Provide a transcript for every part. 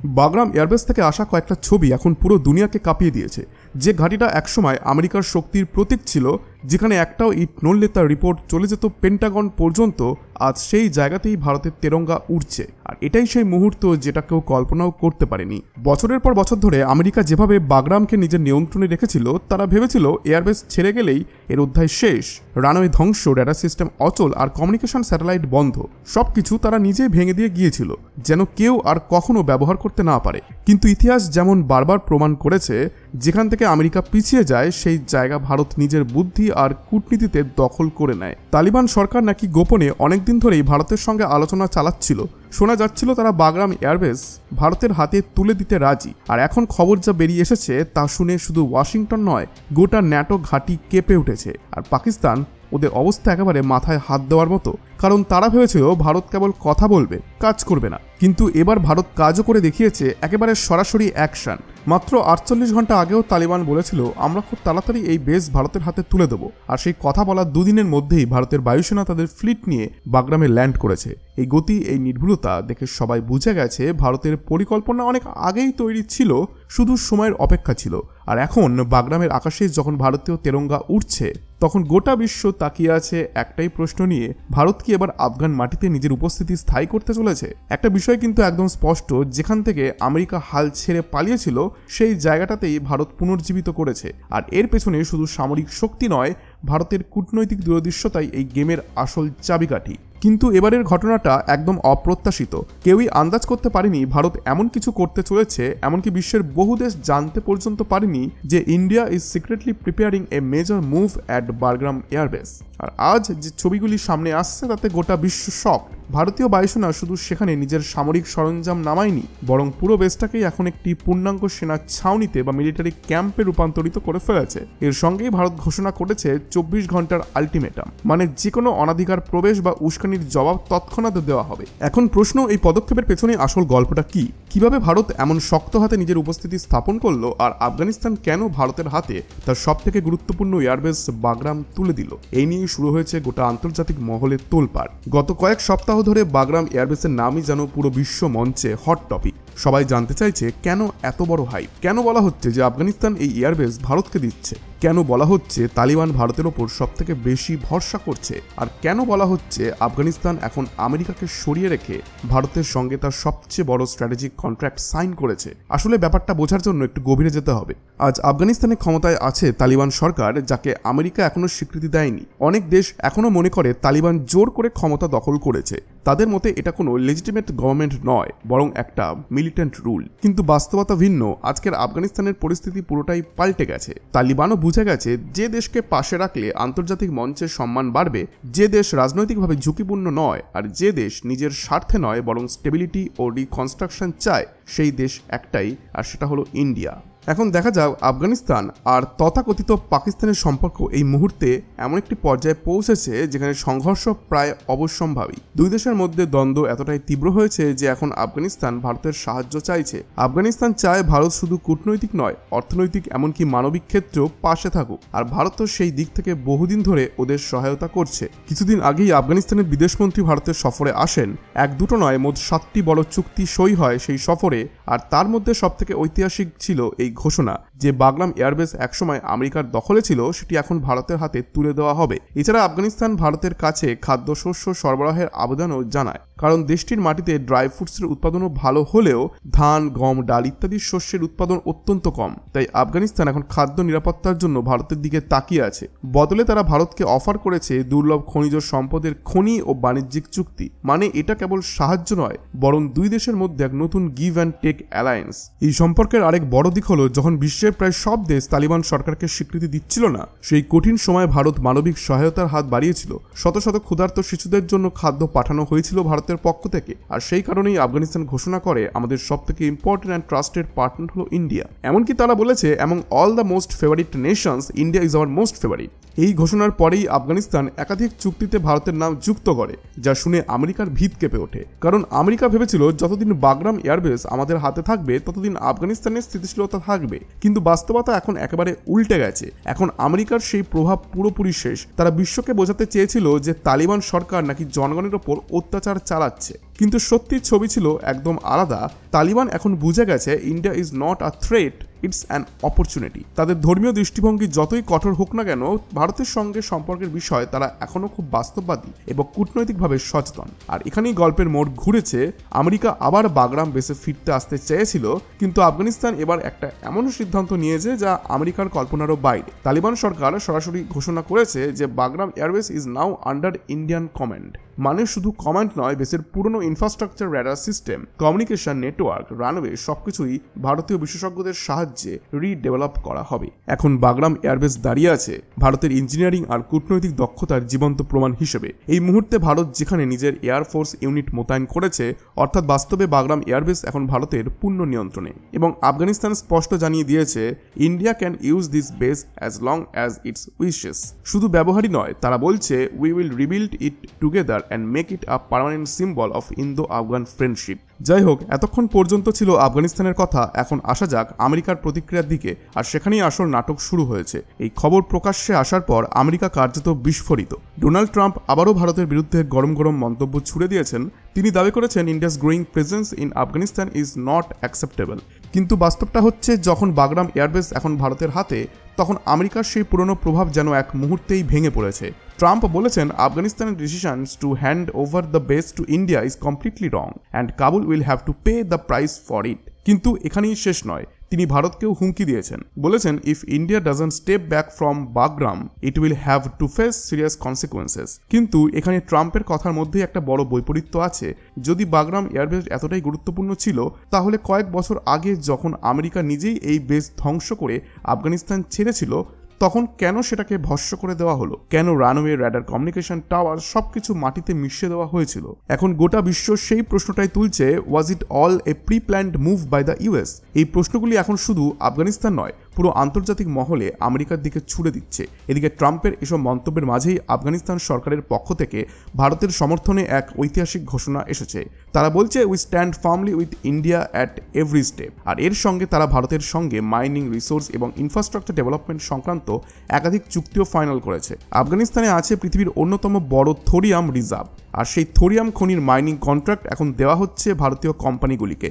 Bagram airbase থেকে আসা কয়েকটা ছবি এখন পুরো দুনিয়াকে কাঁপিয়ে দিয়েছে। যে ঘাঁটিটা একসময় আমেরিকার শক্তির প্রতীক ছিল, যেখানে একটাও ইট নড়লে তার রিপোর্ট চলে যেত পেন্টাগন পর্যন্ত, আজ সেই জায়গাতেই ভারতের তেরঙ্গা উড়ছে। আর এটাই সেই মুহূর্ত যেটা কেউ কল্পনাও করতে পারেনি। বছরের পর বছর ধরে আমেরিকা যেভাবে বাগরামকে নিজের নিয়ন্ত্রণে রেখেছিল, তারা ভেবেছিল এয়ারবেস ছেড়ে গেলেই এর অধ্যায় শেষ। রানওয়ে ধ্বংস, রেডার সিস্টেম অচল, আর কমিউনিকেশন স্যাটেলাইট বন্ধ। সবকিছু তারা নিজেই ভেঙে দিয়ে গিয়েছিল, যেন কেউ আর কখনো ব্যবহার করতে না পারে। কিন্তু ইতিহাস যেমন বারবার প্রমাণ করেছে, যেখান থেকে আমেরিকা পিছিয়ে যায়, সেই জায়গা ভারত নিজের বুদ্ধি আর কূটনীতিতে দখল করে নেয়। তালিবান সরকার নাকি গোপনে অনেকদিন ধরেই ভারতের সঙ্গে আলোচনা চালাচ্ছিল। শোনা যাচ্ছিল তারা বাগরাম এয়ারবেস ভারতের হাতে তুলে দিতে রাজি। আর এখন খবর যা বেরিয়ে এসেছে তা শুনে শুধু ওয়াশিংটন নয়, গোটা ন্যাটো ঘাঁটি কেঁপে উঠেছে। আর পাকিস্তান, ওদের অবস্থা একেবারে মাথায় হাত দেওয়ার মতো। কারণ তারা ভেবেছিল ভারত কেবল কথা বলবে, কাজ করবে না। কিন্তু এবার ভারত কাজও করে দেখিয়েছে, একেবারে সরাসরি অ্যাকশন। মাত্র 48 ঘন্টা আগেও তালিবান বলেছিল আমরা খুব তাড়াতাড়ি এই বেস ভারতের হাতে তুলে দেবো। আর সেই কথা বলার দুদিনের মধ্যেই ভারতের বায়ুসেনা তাদের ফ্লিট নিয়ে বাগরামে ল্যান্ড করেছে। এই গতি, এই নির্ভুলতা দেখে সবাই বুঝে গেছে ভারতের পরিকল্পনা অনেক আগেই তৈরি ছিল, শুধু সময়ের অপেক্ষা ছিল। আর এখন বাগরামের আকাশে যখন ভারতীয় তেরঙ্গা উঠছে, তখন গোটা বিশ্ব তাকিয়ে আছে একটাই প্রশ্ন নিয়ে, ভারত কি এবার আফগান মাটিতে নিজের উপস্থিতি স্থায়ী করতে চলেছে? একটা বিষয় কিন্তু একদম স্পষ্ট, যেখান থেকে আমেরিকা হাল ছেড়ে পালিয়েছিল, সেই জায়গাটাতেই ভারত পুনর্জীবিত করেছে। আর এর পেছনে শুধু সামরিক শক্তি নয়, ভারতের কূটনৈতিক দূরদৃশ্যতাই এই গেমের আসল চাবিকাঠি। কিন্তু এবারের ঘটনাটা একদম অপ্রত্যাশিত। কেউই আন্দাজ করতে পারেনি ভারত এমন কিছু করতে চলেছে। এমনকি বিশ্বের বহু দেশ জানতে পর্যন্ত পারেনি যে India is secretly preparing a major move at Bagram airbase. আর আজ যে ছবিগুলি সামনে আসছে, তাতে গোটা বিশ্ব শক। ভারতীয় বায়ুসেনা শুধু সেখানে নিজের সামরিক সরঞ্জাম নামায়নি, বরং পুরো বেসটাকেই এখন একটি পূর্ণাঙ্গ সেনা ছাউনিতে বা মিলিটারি ক্যাম্পে রূপান্তরিত করে ফেলেছে। এর সঙ্গেই ভারত ঘোষণা করেছে 24 ঘন্টার আলটিমেটাম, মানে যে কোনো অনাধিকার প্রবেশ বা উস্কানির জবাব তৎক্ষণাৎ দেওয়া হবে। এখন প্রশ্ন, এই পদক্ষেপের পেছনে আসল গল্পটা কি? কিভাবে ভারত এমন শক্ত হাতে নিজের উপস্থিতি স্থাপন করলো, আর আফগানিস্তান কেন ভারতের হাতে তার সবথেকে গুরুত্বপূর্ণ এয়ারবেস বাগরাম তুলে দিল? এই নিয়ে শুরু হয়েছে গোটা আন্তর্জাতিক মহলে তোলপাড়। গত কয়েক সপ্তাহ ধরে বাগরাম এয়ারবেসের নামই যেন পুরো বিশ্ব মঞ্চে হট টপিক। সবাই জানতে চাইছে কেন এত বড় হাইপ, কেন বলা হচ্ছে যে আফগানিস্তান এই এয়ারবেস ভারতকে দিচ্ছে, কেন বলা হচ্ছে তালিবান ভারতের ওপর সবথেকে বেশি ভরসা করছে, আর কেন বলা হচ্ছে আফগানিস্তান এখন আমেরিকাকে সরিয়ে রেখে ভারতের সঙ্গে তার সবচেয়ে বড় স্ট্র্যাটেজিক কন্ট্রাক্ট সাইন করেছে। আসলে ব্যাপারটা বোঝার জন্য একটু গভীরে যেতে হবে। আজ আফগানিস্তানে ক্ষমতায় আছে তালিবান সরকার, যাকে আমেরিকা এখনো স্বীকৃতি দেয়নি। অনেক দেশ এখনো মনে করে তালিবান জোর করে ক্ষমতা দখল করেছে। তাদের মতে এটা কোনো লেজিটিমেট গভর্নমেন্ট নয়, বরং একটা মিলিটেন্ট রুল। কিন্তু বাস্তবতা ভিন্ন। আজকের আফগানিস্তানের পরিস্থিতি পুরোটাই পাল্টে গেছে। তালিবানও বুঝে গেছে যে দেশকে পাশে রাখলে আন্তর্জাতিক মঞ্চের সম্মান বাড়বে, যে দেশ রাজনৈতিকভাবে ঝুঁকিপূর্ণ নয়, আর যে দেশ নিজের স্বার্থে নয় বরং স্টেবিলিটি ও রিকনস্ট্রাকশন চায়, সেই দেশ একটাই, আর সেটা হলো ইন্ডিয়া। এখন দেখা যাক আফগানিস্তান আর তথাকথিত পাকিস্তানের সম্পর্ক এই মুহূর্তে এমন একটি পর্যায়ে পৌঁছেছে যেখানে সংঘর্ষ প্রায় অবশ্যম্ভাবী। দুই দেশের মধ্যে দ্বন্দ্ব এতটাই তীব্র হয়েছে যে এখন আফগানিস্তান ভারতের সাহায্য চাইছে। আফগানিস্তান চায় ভারত শুধু কূটনৈতিক নয়, অর্থনৈতিক এমনকি মানবিক ক্ষেত্রেও পাশে থাকুক। আর ভারতও সেই দিক থেকে বহুদিন ধরে ওদের সহায়তা করছে। কিছুদিন আগেই আফগানিস্তানের বিদেশমন্ত্রী ভারতের সফরে আসেন। এক দুটো নয়, মোট 7টি বড় চুক্তি সই হয় সেই সফরে। আর তার মধ্যে সবথেকে ঐতিহাসিক ছিল এই ঘোষণা যে বাগরাম এয়ারবেস একসময় আমেরিকার দখলে ছিল, সেটি এখন ভারতের হাতে তুলে দেওয়া হবে। এছাড়া আফগানিস্তান ভারতের কাছে খাদ্যশস্য সরবরাহের আবেদনও জানায়, কারণ দেশটির মাটিতে ড্রাই ফ্রুটসের উৎপাদনও ভালো হলেও ধান, গম, ডাল ইত্যাদি শস্যের উৎপাদন অত্যন্ত কম। তাই আফগানিস্তান এখন খাদ্য নিরাপত্তার জন্য ভারতের দিকে তাকিয়ে আছে। বদলে তারা ভারতকে অফার করেছে দুর্লভ খনিজ সম্পদের খনি ও বাণিজ্যিক চুক্তি। মানে এটা কেবল সাহায্য নয়, বরং দুই দেশের মধ্যে এক নতুন গিভ অ্যান্ড টেক অ্যালায়েন্স। এই সম্পর্কের আরেক বড় দিক হলো, যখন বিশ্বের প্রায় সব দেশ তালিবান সরকারকে স্বীকৃতি দিচ্ছিল না, সেই কঠিন সময় ভারত মানবিক সহায়তার হাত বাড়িয়েছিল। শত শত ক্ষুধার্ত শিশুদের জন্য খাদ্য পাঠানো হয়েছিল ভারতের পক্ষ থেকে। আর সেই কারণেই আফগানিস্তান ঘোষণা করে আমাদের সবথেকে ইম্পর্টেন্ট অ্যান্ড ট্রাস্টেড পার্টনার হলো ইন্ডিয়া। এমনকি তারা বলেছে, among all the most favourite Nations, India is our most favourite. এই ঘোষণার পরেই আফগানিস্তান একাধিক চুক্তিতে ভারতের নাম যুক্ত করে, যা শুনে আমেরিকার ভিত কেঁপে ওঠে। কারণ আমেরিকা ভেবেছিল যতদিন বাগরাম এয়ারবেস আমাদের হাতে থাকবে ততদিন আফগানিস্তানের স্থিতিশীলতা থাকবে, কিন্তু বাস্তবতা এখন একেবারে উল্টে গেছে। এখন আমেরিকার সেই প্রভাব পুরোপুরি শেষ। তারা বিশ্বকে বোঝাতে চেয়েছিল যে তালিবান সরকার নাকি জনগণের ওপর অত্যাচার চালাচ্ছে, কিন্তু সত্যির ছবি ছিল একদম আলাদা। তালিবান এখন বুঝে গেছে India is not a threat, it's an opportunity. তাদের ধর্মীয় দৃষ্টিভঙ্গি যতই কঠোর হোক না কেন, ভারতের সঙ্গে সম্পর্কের বিষয়ে তারা এখনও খুব বাস্তববাদী এবং কূটনৈতিকভাবে সচেতন। আর এখানেই গল্পের মোড় ঘুরেছে। আমেরিকা আবার বাগরাম বেসে ফিরতে আসতে চেয়েছিল, কিন্তু আফগানিস্তান এবার একটা এমন সিদ্ধান্ত নিয়েছে যা আমেরিকার কল্পনারও বাইরে। তালিবান সরকার সরাসরি ঘোষণা করেছে যে Bagram airbase is now under Indian command. মানে শুধু কমান্ড নয়, বেসের পুরনো infrastructure, radar system, communication network, runway সবকিছুই ভারতীয় বিশেষজ্ঞদের সাহায্যে রিডেভেলপ করা হবে। এখন বাগরাম এয়ারবেস দাঁড়িয়ে আছে ভারতের ইঞ্জিনিয়ারিং আর কূটনৈতিক দক্ষতার জীবন্ত প্রমাণ হিসেবে। এই মুহূর্তে ভারত যেখানে নিজের এয়ারফোর্স ইউনিট মোতায়েন করেছে, অর্থাৎ বাস্তবে বাগরাম এয়ারবেস এখন ভারতের পূর্ণ নিয়ন্ত্রণে। এবং আফগানিস্তান স্পষ্ট জানিয়ে দিয়েছে India can use this base as long as it's wishes. শুধু ব্যবহারই নয়, তারা বলছে we will rebuild it together and make it a permanent symbol of Indo-Afghan friendship. যাই হোক, এতক্ষণ পর্যন্ত ছিল আফগানিস্তানের কথা। এখন আসা যাক আমেরিকার প্রতিক্রিয়ার দিকে, আর সেখানেই আসল নাটক শুরু হয়েছে। এই খবর প্রকাশ্যে আসার পর আমেরিকা কার্যত বিস্ফোরিত। ডোনাল্ড ট্রাম্প আবারও ভারতের বিরুদ্ধে গরম গরম মন্তব্য ছুড়ে দিয়েছেন। তিনি দাবি করেছেন India's growing presence in Afghanistan is not acceptable. কিন্তু বাস্তবটা হচ্ছে যখন বাগরাম এয়ারবেস এখন ভারতের হাতে, তখন আমেরিকার সেই পুরনো প্রভাব যেন এক মুহূর্তেই ভেঙে পড়েছে। ট্রাম্প বলেছেন আফগানিস্তানের decisions to hand over the base to India is completely wrong and Kabul will have to pay the price for it. কিন্তু এখানেই শেষ নয়, তিনি ভারতকেও হুমকি দিয়েছেন। বলেছেন if India doesn't step back from Bagram it will have to face serious consequences. কিন্তু এখানে ট্রাম্পের কথার মধ্যে একটা বড় বৈপরীত্য আছে। যদি বাগরাম এয়ারবেস এতটাই গুরুত্বপূর্ণ ছিল, তাহলে কয়েক বছর আগে যখন আমেরিকা নিজেই এই বেস ধ্বংস করে আফগানিস্তান ছেড়েছিল, তখন কেন সেটাকে ভস্য করে দেওয়া হলো? কেন রানওয়ে, র্যাডার, কমিউনিকেশন টাওয়ার সবকিছু মাটিতে মিশিয়ে দেওয়া হয়েছিল? এখন গোটা বিশ্ব সেই প্রশ্নটাই তুলছে, was it all a pre planned move by the US? এই প্রশ্নগুলি এখন শুধু আফগানিস্তান নয়, পুরো আন্তর্জাতিক মহলে আমেরিকার দিকে ছুড়ে দিচ্ছে। এদিকে ট্রাম্পের এসব মন্তব্যের মাঝেই আফগানিস্তান সরকারের পক্ষ থেকে ভারতের সমর্থনে এক ঐতিহাসিক ঘোষণা এসেছে। তারা বলছে we stand firmly with India at every step. আর এর সঙ্গে তারা ভারতের সঙ্গে মাইনিং, রিসোর্স এবং ইনফ্রাস্ট্রাকচার ডেভেলপমেন্ট সংক্রান্ত একাধিক চুক্তিও ফাইনাল করেছে। আফগানিস্তানে আছে পৃথিবীর অন্যতম বড় থোরিয়াম রিজার্ভ, আর সেই থোরিয়াম খনির মাইনিং কন্ট্রাক্ট এখন দেওয়া হচ্ছে ভারতীয় কোম্পানিগুলিকে।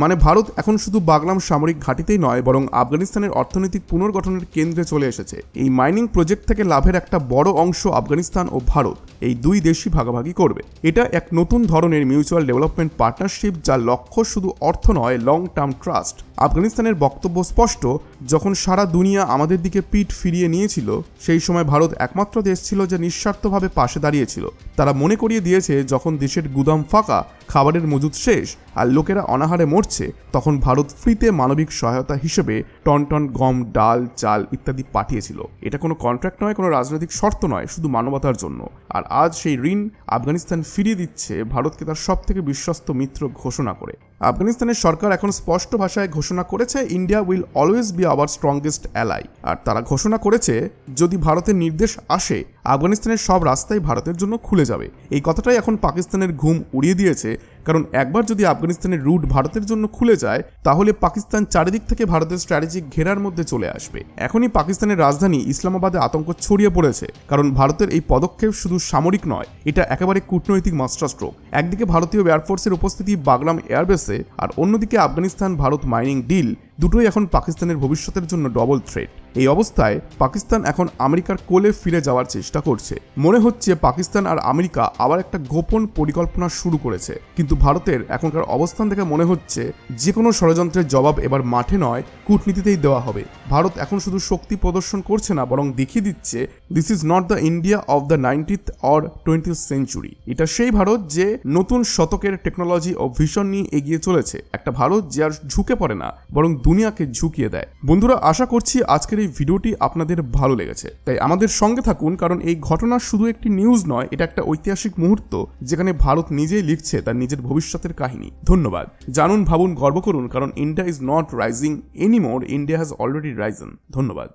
মানে ভারত এখন শুধু বাগরাম সামরিক ঘাঁটিতেই নয়, বরং আফগানিস্তানের অর্থনৈতিক পুনর্গঠনের কেন্দ্রে চলে এসেছে। এই মাইনিং প্রজেক্ট থেকে লাভের একটা বড় অংশ আফগানিস্তান ও ভারত এই দুই দেশই ভাগাভাগি করবে। এটা এক নতুন ধরনের মিউচুয়াল ডেভেলপমেন্ট পার্টনারশিপ, যার লক্ষ্য শুধু অর্থ নয়, লং টার্ম ট্রাস্ট। আফগানিস্তানের বক্তব্য স্পষ্ট, যখন সারা দুনিয়া আমাদের দিকে পিঠ ফিরিয়ে নিয়েছিল, সেই সময় ভারত একমাত্র দেশ ছিল যে নিঃস্বার্থভাবে পাশে দাঁড়িয়েছিল। তারা মনে করিয়ে দিয়েছে যখন দেশের গুদাম ফাঁকা, খাবারের মজুদ শেষ আর লোকেরা অনাহারে মরছে, তখন ভারত ফ্রিতে মানবিক সহায়তা হিসেবে টন টন গম, ডাল, চাল ইত্যাদি পাঠিয়েছিল। এটা কোনো কন্ট্রাক্ট নয়, কোনো রাজনৈতিক শর্ত নয়, শুধু মানবতার জন্য। আর আজ সেই ঋণ আফগানিস্তান ফিরিয়ে দিচ্ছে ভারতকে তার সব থেকে বিশ্বস্ত মিত্র ঘোষণা করে। আফগানিস্তানের সরকার এখন স্পষ্ট ভাষায় ঘোষণা করেছে India will always be our strongest ally. আর তারা ঘোষণা করেছে যদি ভারতের নির্দেশ আসে, আফগানিস্তানের সব রাস্তাই ভারতের জন্য খুলে যাবে। এই কথাটাই এখন পাকিস্তানের ঘুম উড়িয়ে দিয়েছে, কারণ একবার যদি আফগানিস্তানের রুট ভারতের জন্য খুলে যায়, তাহলে পাকিস্তান চারিদিক থেকে ভারতের স্ট্র্যাটেজিক ঘেরার মধ্যে চলে আসবে। এখনই পাকিস্তানের রাজধানী ইসলামাবাদে আতঙ্ক ছড়িয়ে পড়েছে, কারণ ভারতের এই পদক্ষেপ শুধু সামরিক নয়, এটা একেবারে কূটনৈতিক মাস্টার স্ট্রোক। একদিকে ভারতীয় এয়ারফোর্সের উপস্থিতি বাগরাম এয়ারবেসে, আর অন্যদিকে আফগানিস্তান ভারত মাইনিং ডিল, দুটোই এখন পাকিস্তানের ভবিষ্যতের জন্য ডবল থ্রেট। এই অবস্থায় পাকিস্তান এখন আমেরিকার কোলে ফিরে যাওয়ার চেষ্টা করছে। মনে হচ্ছে পাকিস্তান আর আমেরিকা আবার একটা গোপন পরিকল্পনা শুরু করেছে। কিন্তু ভারতের এখনকার অবস্থান থেকে মনে হচ্ছে যে কোনো ষড়যন্ত্রের জবাব এবার মাঠে নয়, কূটনীতিতেই দেওয়া হবে। ভারত এখন শুধু শক্তি প্রদর্শন করছে না, বরং দেখিয়ে দিচ্ছে this is not the India of the 19th or 20th century. এটা সেই ভারত যে নতুন শতকের টেকনোলজি ও ভিশন নিয়ে এগিয়ে চলেছে। একটা ভারত যে আর ঝুঁকে পড়ে না, বরং দুনিয়াকে ঝুঁকিয়ে দেয়। বন্ধুরা, আশা করছি আজকের এই ভিডিওটি আপনাদের ভালো লেগেছে। তাই আমাদের সঙ্গে থাকুন, কারণ এই ঘটনা শুধু একটি নিউজ নয়, এটা একটা ঐতিহাসিক মুহূর্ত যেখানে ভারত নিজেই লিখছে তার নিজের ভবিষ্যতের কাহিনী। ধন্যবাদ। জানুন, ভাবুন, গর্ব করুন, কারণ India is not rising anymore, India has already Ryzen. ধন্যবাদ।